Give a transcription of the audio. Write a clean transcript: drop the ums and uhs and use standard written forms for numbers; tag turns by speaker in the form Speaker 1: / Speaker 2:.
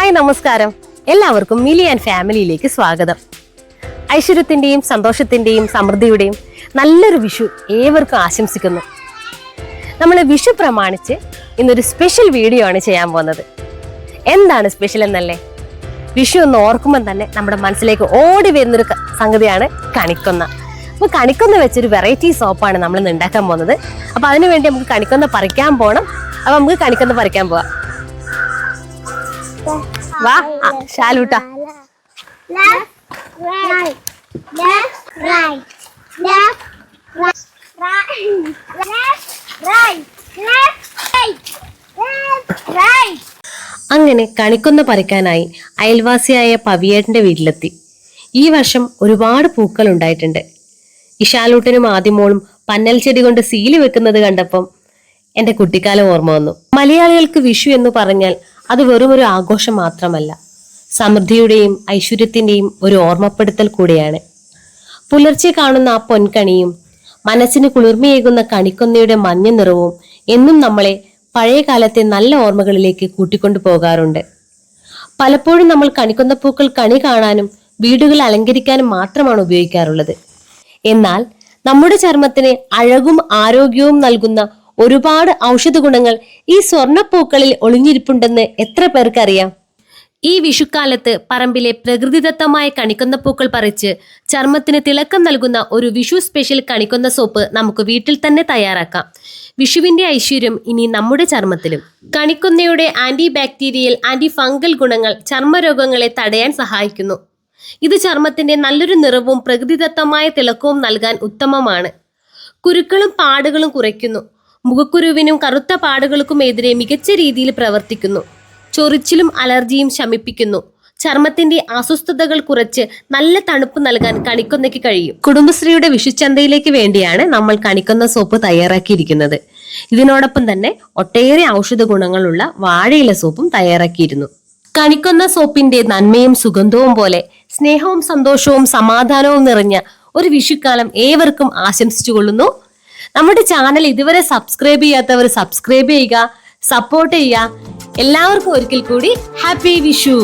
Speaker 1: Hi നമസ്കാരം, എല്ലാവർക്കും മിലി and ഫാമിലിയിലേക്ക് സ്വാഗതം. ഐശ്വര്യത്തിന്റെയും സന്തോഷത്തിന്റെയും സമൃദ്ധിയുടെയും നല്ലൊരു വിഷു ഏവർക്കും ആശംസിക്കുന്നു. നമ്മൾ വിഷു പ്രമാണിച്ച് ഇന്നൊരു സ്പെഷ്യൽ വീഡിയോ ആണ് ചെയ്യാൻ പോകുന്നത്. എന്താണ് സ്പെഷ്യൽ എന്നല്ലേ? വിഷു ഒന്ന് ഓർക്കുമ്പോൾ തന്നെ നമ്മുടെ മനസ്സിലേക്ക് ഓടി വരുന്നൊരു സംഗതിയാണ് കണിക്കൊന്ന. അപ്പോൾ കണിക്കൊന്ന വെച്ചൊരു വെറൈറ്റി സോപ്പാണ് നമ്മൾ ഇന്ന് ഉണ്ടാക്കാൻ പോകുന്നത്. അപ്പോൾ അതിനുവേണ്ടി നമുക്ക് കണിക്കൊന്ന പറിക്കാൻ പോകണം. അപ്പോൾ നമുക്ക് കണിക്കൊന്ന പറിക്കാൻ പോവാം. വാ ശാലൂട്ട. അങ്ങനെ കണിക്കൊന്ന പറിക്കാനായി അയൽവാസിയായ പവിയേട്ടന്റെ വീട്ടിലെത്തി. ഈ വർഷം ഒരുപാട് പൂക്കൾ ഉണ്ടായിട്ടുണ്ട്. ഇഷാലൂട്ടനും ആദിമോളും പന്നൽ ചെടി കൊണ്ട് സീല് വെക്കുന്നത് കണ്ടപ്പം എന്റെ കുട്ടിക്കാലം ഓർമ്മ വന്നു. മലയാളികൾക്ക് വിഷു എന്ന് പറഞ്ഞാൽ അത് വെറും ഒരു ആഘോഷം മാത്രമല്ല, സമൃദ്ധിയുടെയും ഐശ്വര്യത്തിന്റെയും ഒരു ഓർമ്മപ്പെടുത്തൽ കൂടിയാണ്. പുലർച്ചെ കാണുന്ന ആ പൊൻകണിയും മനസ്സിന് കുളിർമയേകുന്ന കണിക്കൊന്നയുടെ മഞ്ഞ നിറവും എന്നും നമ്മളെ പഴയ കാലത്തെ നല്ല ഓർമ്മകളിലേക്ക് കൂട്ടിക്കൊണ്ടു പോകാറുണ്ട്. പലപ്പോഴും നമ്മൾ കണിക്കൊന്നപ്പൂക്കൾ കണി കാണാനും വീടുകൾ അലങ്കരിക്കാനും മാത്രമാണ് ഉപയോഗിക്കാറുള്ളത്. എന്നാൽ നമ്മുടെ ചർമ്മത്തിന് അഴകും ആരോഗ്യവും നൽകുന്ന ഒരുപാട് ഔഷധ ഗുണങ്ങൾ ഈ സ്വർണ്ണപ്പൂക്കളിൽ ഒളിഞ്ഞിരിപ്പുണ്ടെന്ന് എത്ര പേർക്കറിയാം? ഈ വിഷുക്കാലത്ത് പറമ്പിലെ പ്രകൃതിദത്തമായ കണിക്കൊന്നപ്പൂക്കൾ പറിച്ച് ചർമ്മത്തിന് തിളക്കം നൽകുന്ന ഒരു വിഷു സ്പെഷ്യൽ കണിക്കൊന്ന സോപ്പ് നമുക്ക് വീട്ടിൽ തന്നെ തയ്യാറാക്കാം. വിഷുവിന്റെ ഐശ്വര്യം ഇനി നമ്മുടെ ചർമ്മത്തിലും. കണിക്കൊന്നയുടെ ആന്റി ബാക്ടീരിയൽ, ആന്റി ഫംഗൽ ഗുണങ്ങൾ ചർമ്മരോഗങ്ങളെ തടയാൻ സഹായിക്കുന്നു. ഇത് ചർമ്മത്തിന്റെ നല്ലൊരു നിറവും പ്രകൃതിദത്തമായ തിളക്കവും നൽകാൻ ഉത്തമമാണ്. കുരുക്കളും പാടുകളും കുറയ്ക്കുന്നു. മുഖക്കുരുവിനും കറുത്ത പാടുകൾക്കും എതിരെ മികച്ച രീതിയിൽ പ്രവർത്തിക്കുന്നു. ചൊറിച്ചിലും അലർജിയും ശമിപ്പിക്കുന്നു. ചർമ്മത്തിന്റെ അസ്വസ്ഥതകൾ കുറച്ച് നല്ല തണുപ്പ് നൽകാൻ കണിക്കൊന്നയ്ക്ക് കഴിയും. കുടുംബശ്രീയുടെ വിഷുച്ചന്തയിലേക്ക് വേണ്ടിയാണ് നമ്മൾ കണിക്കൊന്ന സോപ്പ് തയ്യാറാക്കിയിരിക്കുന്നത്. ഇതിനോടൊപ്പം തന്നെ ഒട്ടേറെ ഔഷധ ഗുണങ്ങളുള്ള വാഴയില സോപ്പും തയ്യാറാക്കിയിരുന്നു. കണിക്കൊന്ന സോപ്പിന്റെ നന്മയും സുഗന്ധവും പോലെ സ്നേഹവും സന്തോഷവും സമാധാനവും നിറഞ്ഞ ഒരു വിഷുക്കാലം ഏവർക്കും ആശംസിച്ചു കൊള്ളുന്നു. നമ്മുടെ ചാനൽ ഇതുവരെ സബ്സ്ക്രൈബ് ചെയ്യാത്തവർ സബ്സ്ക്രൈബ് ചെയ്യുക, സപ്പോർട്ട് ചെയ്യുക. എല്ലാവർക്കും ഒരിക്കൽ കൂടി ഹാപ്പി വിഷു.